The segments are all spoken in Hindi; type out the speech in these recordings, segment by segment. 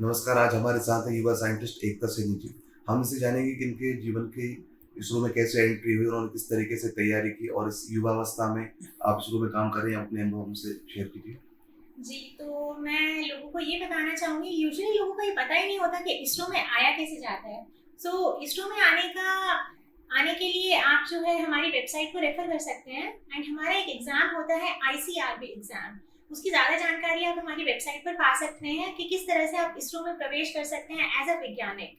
नमस्कार, आज हमारे साथ है युवा साइंटिस्ट एकता सिंह जी। हम इनसे जानेंगे कि इनके जीवन की इसरो में कैसे एंट्री हुई और उन्होंने किस तरीके से तैयारी की और इस युवावस्था में आप इसरो में काम कर रहे हैं, अपने अनुभव हमसे शेयर कीजिए। जी, तो मैं लोगों को ये बताना चाहूँगी, यूजुअली लोगों को ये पता ही नहीं होता कि इसरो में आया कैसे जाता है। इसरो में आने के लिए आप जो है हमारी वेबसाइट को रेफ़र कर सकते हैं एंड हमारा एक एग्ज़ाम होता है आईसीआरबी एग्ज़ाम। उसकी ज़्यादा जानकारी आप हमारी वेबसाइट पर पा सकते हैं कि किस तरह से आप इसरो में प्रवेश कर सकते हैं एज़ अ वैज्ञानिक।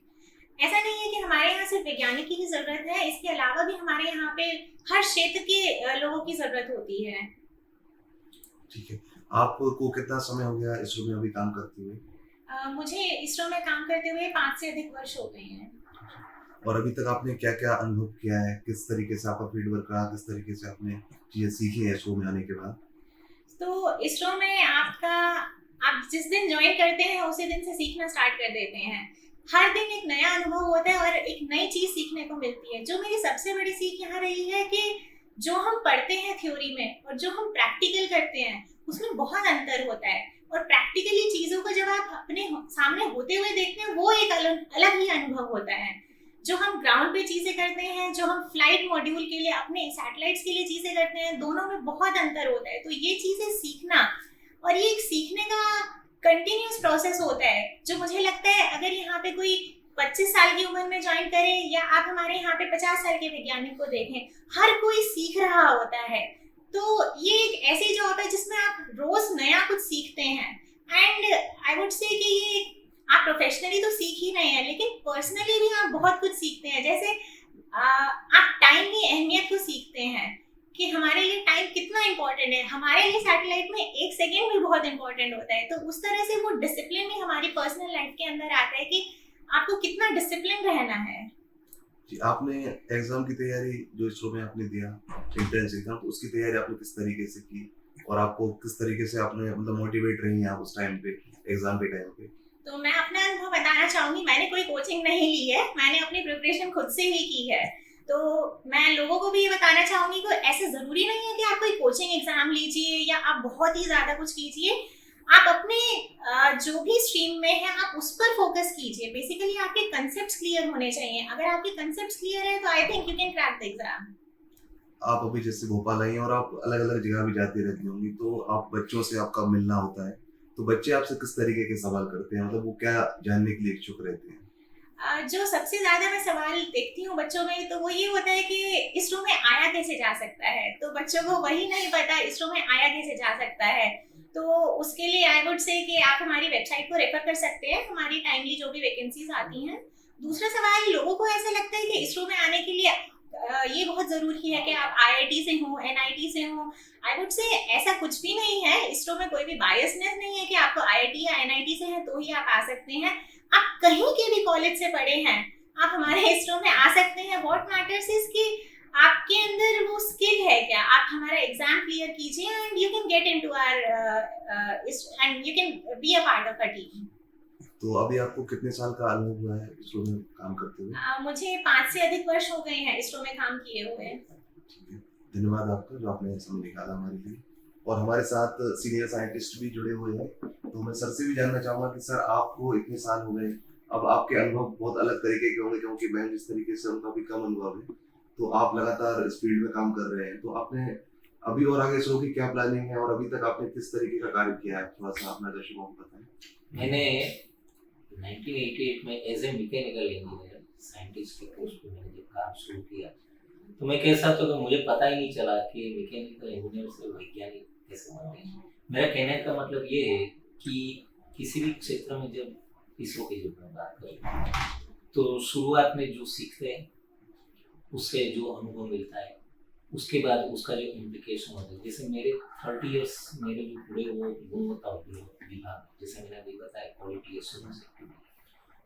ऐसा नहीं है कि हमारे यहाँ सिर्फ़ वैज्ञानिक की ही ज़रूरत है, इसके अलावा भी हमारे यहाँ पे हर क्षेत्र के लोगों की ज़रूरत होती है। ठीक है। आपको कितना समय हो गया इसरो में अभी काम करते हुए? मुझे इसरो में काम करते हुए 5 से अधिक वर्ष हो गए हैं। और अभी तक आपने क्या-क्या अनुभव किया है? किस तरीके से आपका फील्ड वर्क रहा? किस तरीके से आपने चीज़ें सीखी हैं इसरो में आने के बाद? तो इसरो में आप जिस दिन ज्वाइन करते हैं उसी दिन से सीखना स्टार्ट कर देते हैं। हर दिन एक नया अनुभव होता है और एक नई चीज़ सीखने को मिलती है। जो मेरी सबसे बड़ी सीख यहाँ रही है कि जो हम पढ़ते हैं थ्योरी में और जो हम प्रैक्टिकल करते हैं, उसमें बहुत अंतर होता है। और प्रैक्टिकली चीज़ों को जब आप अपने सामने होते हुए देखते हैं, वो एक अलग अलग ही अनुभव होता है। जो हम ग्राउंड पे चीज़ें करते हैं, जो हम फ्लाइट मॉड्यूल के लिए अपने सैटेलाइट्स के लिए चीज़ें करते हैं, दोनों में बहुत अंतर होता है। तो ये चीज़ें सीखना और ये एक सीखने का कंटिन्यूस प्रोसेस होता है, जो मुझे लगता है अगर यहाँ पे कोई 25 साल की उम्र में ज्वाइन करे या आप हमारे यहाँ पे 50 साल के वैज्ञानिक को देखें, हर कोई सीख रहा होता है। तो ये एक ऐसी जॉब है जिसमें आप रोज नया कुछ सीखते हैं एंड आई वुड से कि ये आप प्रोफेशनली तो सीख ही रहे हैं, लेकिन पर्सनली भी आप बहुत कुछ सीखते हैं। जैसे आप टाइम की अहमियत को सीखते हैं कि हमारे लिए टाइम कितना इम्पोर्टेंट है। हमारे लिए सैटेलाइट में 1 सेकेंड भी बहुत इम्पोर्टेंट होता है। तो उस तरह से वो डिसिप्लिन भी हमारी पर्सनल लाइफ के अंदर आता है कि आपको कितना डिसिप्लिन रहना है। जी, आपने एग्ज़ाम की तैयारी जो इसरो में आपने दिया, एंट्रेंस एग्ज़ाम, तो उसकी तैयारी आपने किस तरीके से की? और आपको किस तरीके से आपने मतलब मोटिवेट रही हैं आप उस टाइम पे, एग्ज़ाम के टाइम पे? तो मैं अपना अनुभव बताना चाहूँगी, मैंने कोई कोचिंग नहीं ली है, मैंने अपनी प्रिपरेशन खुद से ही की है। तो मैं लोगों को भी ये बताना चाहूँगी कि ऐसे ज़रूरी नहीं है कि आप कोई कोचिंग एग्ज़ाम लीजिए या आप बहुत ही ज़्यादा कुछ कीजिए। आप अपने जो भी स्ट्रीम में है, आप उस पर फ़ोकस कीजिए। बेसिकली आपके कांसेप्ट्स क्लियर होने चाहिए। अगर आपके कांसेप्ट्स क्लियर है, तो I think you can crack the exam. आप अभी जैसे भोपाल आई हैं और आप अलग-अलग जगह भी जाती रहती होंगी, तो आप बच्चों से आपका मिलना होता है, तो बच्चे आपसे किस तरीके के सवाल करते हैं? मतलब वो क्या जानने के लिए इच्छुक रहते हैं? जो सबसे ज़्यादा मैं सवाल देखती हूँ बच्चों में, तो वो ये होता है कि इसरो में आया कैसे जा सकता है? तो बच्चों को वही नहीं पता इसरो में आया कैसे जा सकता है। तो उसके लिए आई वुड से कि आप हमारी वेबसाइट को रेफ़र कर सकते हैं, हमारी टाइमली जो भी वैकेंसीज़ आती हैं। दूसरा सवाल, लोगों को ऐसा लगता है कि इसरो में आने के लिए ये बहुत ज़रूरी है कि आप आईआईटी से हों, एनआईटी से हों। आई वुड से ऐसा कुछ भी नहीं है। इसरो में कोई भी बायसनेस नहीं है कि आपको आईआईटी या एनआईटी से हैं तो ही आप आ सकते हैं। आप कहीं के भी कॉलेज से पढ़े हैं, आप हमारे इसरो में आ सकते हैं। व्हाट मैटर्स इज कि आपके अंदर वो स्किल है क्या। आप हमारा एग्जाम क्लियर कीजिए and you can get into our and you can be a part of a team. तो अभी आपको कितने साल का अनुभव हुआ है इसरो में काम करते हुए? मुझे 5 से अधिक वर्ष हो गए हैं इसरो में काम किए हुए। ठीक है। धन्यवाद आपका जो आपने समय निकाला हमारे लिए। और हमारे साथ सीनियर साइंटिस्ट भी जुड़े हुए हैं। तो मैं सर से भी जानना चाहूँगा कि सर आपको इतने साल हो गए, अब आपके अनुभव बहुत अलग तरीके के होंगे क्योंकि मैं जिस तरीके से उनका भी कम अनुभव है। तो आप लगातार इस फील्ड में काम कर रहे हैं। तो आपने अभी और आगे इसरो की क्या प्लानिंग है और अभी तक आपने किस तरीके का कार्य किया है? थोड़ा-सा अपना दर्शकों को बताएँ। मैंने 1988 में as a mechanical engineer scientist के पोस्ट पे मैंने जब काम शुरू किया, तो मैं कैसा था कि मुझे पता ही नहीं चला कि मैकेनिकल इंजीनियर से वैज्ञानिक कैसे बनते हैं। मेरा कहने का मतलब ये है कि किसी भी क्षेत्र में जब इसरो की जब मैं बात करूँ, तो शुरुआत में जो सीखते हैं उससे जो अनुभव मिलता है, उसके बाद उसका जो इम्प्लीकेशन होता है। जैसे मेरे 30 इयर्स मेरे जो पूरे वो गुणवत्ता विभाग, जैसे मैंने अभी बताया क्वालिटी एश्योरेंस एक्टिविटी,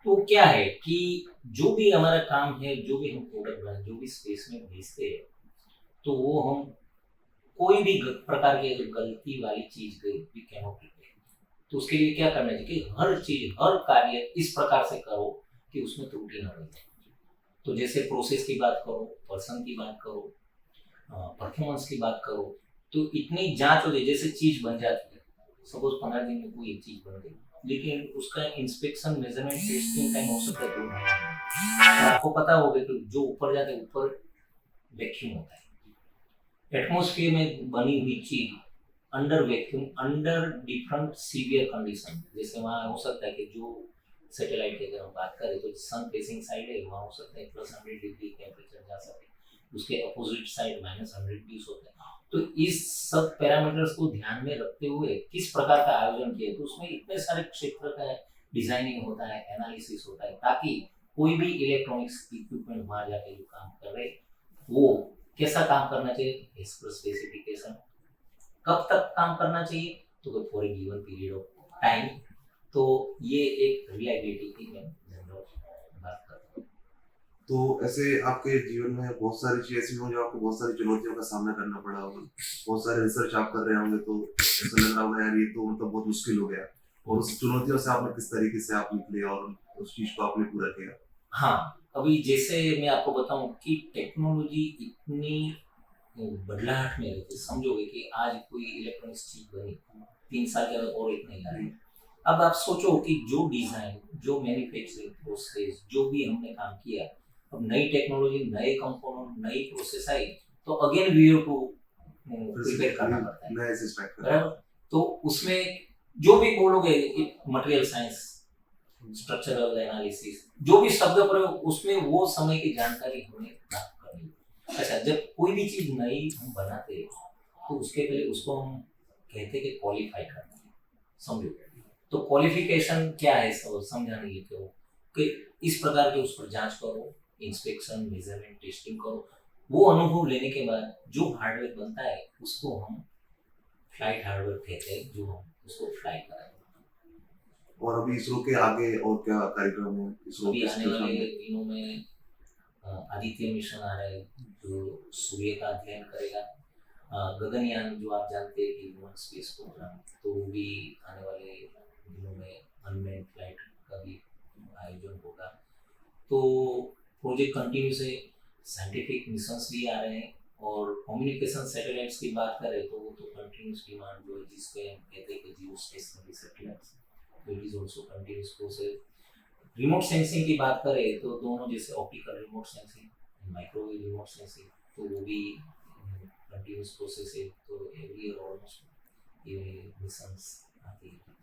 तो क्या है कि जो भी हमारा काम है, जो भी हम प्रोडक्ट बनाए, जो भी स्पेस में भेजते हैं, तो वो हम कोई भी प्रकार की अगर गलती वाली चीज गई भी कैन नॉट रिपेयर। तो उसके लिए क्या करना चाहिए कि हर चीज हर कार्य इस प्रकार से करो कि उसमें त्रुटि न रहे। तो जैसे प्रोसेस की बात करो, पर्सन की बात करो, परफॉर्मेंस की बात करो, तो इतनी जांच हो जाए जैसे चीज बन जाती है। सपोज 15 दिन में कोई एक चीज बन गई, लेकिन उसका इंस्पेक्शन मेजरमेंट टेस्टिंग टाइम हो सकता है 2 महीने। तो आपको पता होगा कि जो ऊपर जाते ऊपर वैक्यूम होता है, एटमॉस्फेयर में बनी हुई चीज under vacuum, under different severe condition, जैसे वहाँ हो सकता है कि जो सैटेलाइट की अगर हम बात करें तो सन फेसिंग साइड है, वहाँ हो सकता है +100 डिग्री टेम्परेचर जा सकते हैं, उसके अपोजिट साइड -100 भी होता है। तो इस सब पैरामीटर्स को ध्यान में रखते हुए किस प्रकार का आयोजन किया, तो उसमें इतने सारे क्षेत्र का डिजाइनिंग होता है, एनालिसिस होता है, ताकि कोई भी इलेक्ट्रॉनिक्स इक्विपमेंट वहाँ जाके जो काम कर रहे वो कैसा काम करना चाहिए, एज पर स्पेसिफिकेशन, कब तक काम करना चाहिए, तो for a given period of time. तो ये एक रिलायबिलिटी की मैं जनरल बात करता हूँ। तो ऐसे आपके जीवन में बहुत सारी चीजें ऐसी होंगी जो आपको बहुत सारी चुनौतियों का सामना करना पड़ा होगा, बहुत सारे रिसर्च आप कर रहे होंगे, तो ऐसा लग रहा होगा यार ये तो मतलब बहुत मुश्किल हो गया, और उस चुनौतियों से आपने किस तरीके से आप निकले और उस चीज को आपने पूरा किया? हाँ, अभी जैसे मैं आपको बताऊं कि टेक्नोलॉजी इतनी बदलाहट में रहती है, समझोगे कि आज कोई इलेक्ट्रॉनिक्स चीज बनी 3 साल के अंदर और एक नहीं आ रही। अब आप सोचो कि जो डिजाइन, जो मैन्युफैक्चरिंग प्रोसेस, जो भी हमने काम किया, अब नई टेक्नोलॉजी, नए कंपोनेंट, नई प्रोसेस आई, तो again we have to prepare करना पड़ता है, नए से स्टार्ट करना। बराबर। तो उसमें जो भी बोलोगे, मटेरियल साइंस, स्ट्रक्चरल एनालिसिस, जो भी शब्द प्रयोग, उसमें वो समय की जानकारी हमें प्राप्त करनी। अच्छा, जब कोई भी चीज नई हम बनाते हैं तो उसके पहले उसको हम कहते हैं कि क्वालिफाई करना है, समझो। तो क्वालिफिकेशन क्या है, सब समझाने के लिए कि इस प्रकार के उस पर जांच करो, इंस्पेक्शन, मेजरमेंट, टेस्टिंग करो। वो अनुभव लेने के बाद जो हार्डवेयर बनता है उसको हम फ्लाइट हार्डवेयर कहते हैं, जो हम उसको फ्लाई कराएंगे। और अभी इसरो के आगे और क्या कार्यक्रम है? इसरो अभी के आने वाले दिनों में आदित्य मिशन आ रहा है जो सूर्य का अध्ययन करेगा। गगनयान जो आप जानते हैं कि ह्यूमन स्पेस प्रोग्राम, तो वो भी आने वाले दिनों में अनमैन्ड फ्लाइट का भी आयोजन होगा। तो प्रोजेक्ट कंटिन्यूस है, साइंटिफिक मिशंस भी आ रहे हैं, और कम्युनिकेशन सैटेलाइट्स की बात करें तो वो तो कंटिन्यूस डिमांड जो है, जिसको हम कहते हैं कि जियो स्टेशनरी सैटेलाइट्स, तो it is also continuous process. Remote sensing की बात करें तो दोनों, जैसे optical remote sensing, microwave remote sensing, तो वो भी कंटिन्यूस प्रोसेस है। तो एवरी ईयर ऑलमोस्ट ये मिशंस आती है।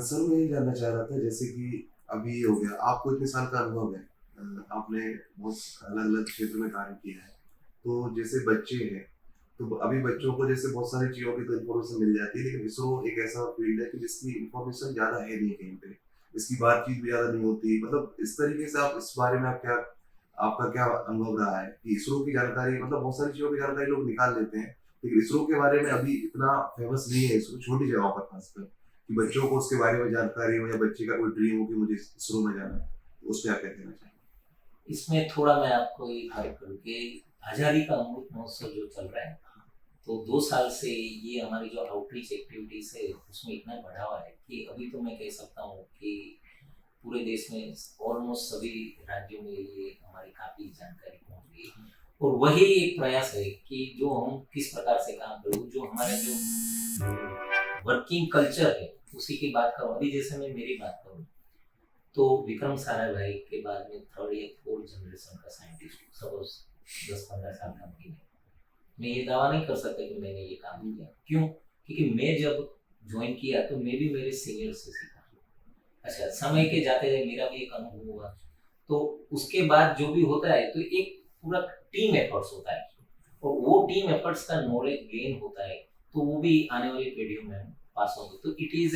सर मैं ये जानना चाह रहा था, जैसे कि अभी हो गया आपको इतने साल का अनुभव है, आपने बहुत अलग अलग क्षेत्र में कार्य किया है, तो जैसे बच्चे हैं, तो अभी बच्चों को जैसे बहुत सारी चीज़ों की तो इन्फॉर्मेशन मिल जाती है, लेकिन इसरो एक ऐसा फील्ड है कि जिसकी इन्फॉर्मेशन ज़्यादा है नहीं कहीं पे, इसकी बातचीत भी ज़्यादा नहीं होती, मतलब इस तरीके से आप इस बारे में आप क्या, आपका क्या अनुभव रहा है कि इसरो की जानकारी, मतलब बहुत सारी चीज़ों की जानकारी लोग निकाल लेते हैं, लेकिन इसरो के बारे में अभी इतना फेमस नहीं है इसरो, छोटी जगहों पर खासकर, कि बच्चों को उसके बारे में जानकारी हो, या बच्चे का कोई ड्रीम हो कि मुझे इसरो में जाना है, तो उस पर आप क्या कहना चाहिए? इसमें थोड़ा मैं आपको ये करेक्ट करूँ कि आज़ादी का अमृत महोत्सव जो चल रहा है, तो 2 साल से ये हमारी जो आउटरीच एक्टिविटीज है उसमें इतना बढ़ावा है कि अभी तो मैं कह सकता हूँ कि पूरे देश में ऑलमोस्ट सभी राज्यों में ये हमारी काफ़ी जानकारी पहुँच गई है। और वही एक प्रयास है कि जो हम किस प्रकार से काम करूँ, जो हमारा जो वर्किंग कल्चर है उसी की बात करूँ। अभी जैसे मैं मेरी बात करूँ तो विक्रम साराभाई के बाद में 3rd या 4th जनरेशन का साइंटिस्ट, सपोज 10-15 साल का नहीं है, मैं ये दावा नहीं कर सकता कि मैंने ये काम किया। क्यों? क्योंकि मैं जब ज्वाइन किया तो मैं भी मेरे सीनियर से सीखा। अच्छा, समय के जाते जाते मेरा भी एक अनुभव हुआ, तो उसके बाद जो भी होता है तो एक पूरा टीम एफर्ट्स होता है, और वो टीम एफर्ट्स का नॉलेज गेन होता है, तो वो भी आने वाली पीढ़ियों में पास होंगे। तो इट इज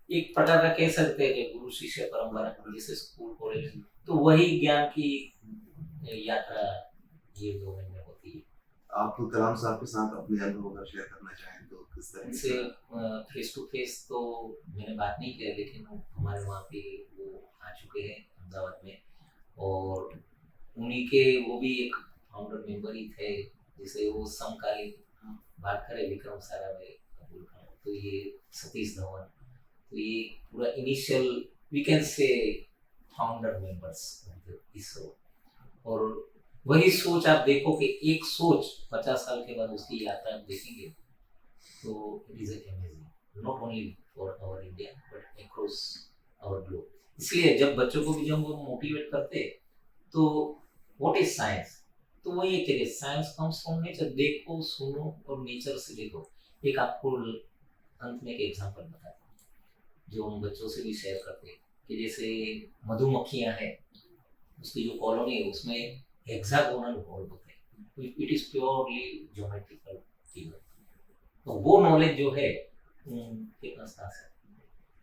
एक प्रकार का कह सकते हैं कि गुरु शिष्य परंपरा, जैसे स्कूल कॉलेज, तो वही ज्ञान की यात्रा ये 2 महीने होती है। आप कलाम साहब के साथ अपने अनुभव अगर शेयर करना चाहें तो किस तरह से? फेस टू फेस तो मैंने बात नहीं किया, लेकिन हमारे वहाँ पे वो आ चुके हैं अहमदाबाद में, और उन्हीं के वो भी एक फाउंडर मेंबर ही थे, जिसे वो समकालीन बात करें विक्रम साराभाई, तो ये सतीश धवन, तो ये पूरा initial we can say founder members ISRO. और वही सोच आप देखो कि एक सोच 50 साल के बाद उसकी यात्रा आप देखेंगे तो it is amazing, not only for our India but across our globe. इसलिए जब बच्चों को भी जब वो मोटिवेट करते तो व्हाट इज साइंस, तो वही एक है, साइंस कम्स फ्रॉम नेचर। देखो सुनो और नेचर से देखो। एक आपको अंत में एक एग्जांपल बताता हूँ जो हम बच्चों से भी शेयर करते हैं कि जैसे मधुमक्खियां हैं, उसकी जो कॉलोनी है उसमें हेक्सागोनल होल होते हैं, it is purely geometrical figure. तो वो नॉलेज जो है कितना खास है।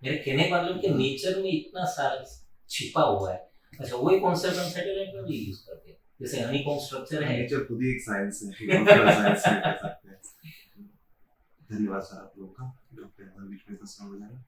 मेरे कहने का मतलब कि नेचर में इतना सारा छिपा हुआ है। अच्छा, वही कॉन्सेप्ट हम सैटेलाइट में भी यूज करते हैं, जैसे हनीकॉम स्ट्रक्चर है। नेचर खुद ही एक साइंस है, एक पूरा साइंस कह सकते हैं। धन्यवाद सर आप लोगों का जो आपने हमारे बीच में इतना समय गुजारा।